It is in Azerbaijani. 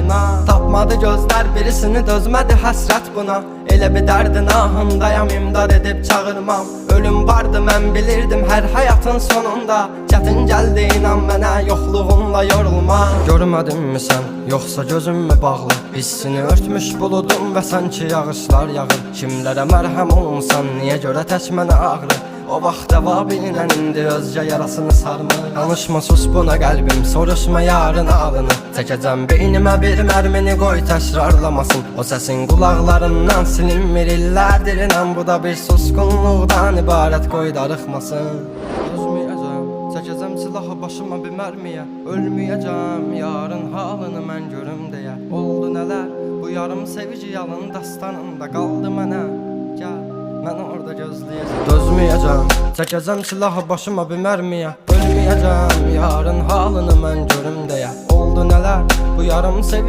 yoluna. Tapmadı gözler birisini, dözmədi həsrət buna. Elə bir dərdin ahındayam, imdad edib çağırmam. Ölüm vardı mən bilirdim hər həyatın sonunda. Çətin gəldi inan mənə, yoxluğunla yorulma. Görmədinmi sən, yoxsa gözüm mü bağlı? Hissini örtmüş buludum və sanki yağışlar yağır. Kimlərə mərhəm olunsan, niyə görə tək mənə ağrı? O vaxt cavabinlə indi özcə yarasını sarmır. Danışma sus buna qəlbim, soruşma yarın alını. Çəkəcəm beynimə bir mərmini, qoy təkrarlamasın. O səsin qulaqlarından silinmir illərdir inan. Bu da bir susqunluqdan ibarət, qoy darıxmasın. Özməyəcəm, çəkəcəm silahı başıma bir mərmiyə. Ölməyəcəm, yarın halını mən görüm deyə. Oldu nələr, bu yarım sevici yalın dastanında qaldı mənə. Gəl, mən orada gözləyəcəm. Dözməyəcəm, çəkəcəm silahı başıma bir mərmiyə. Ölməyəcəm, yarın halını mən görüm deyə. Oldu nələr, bu yarım sevici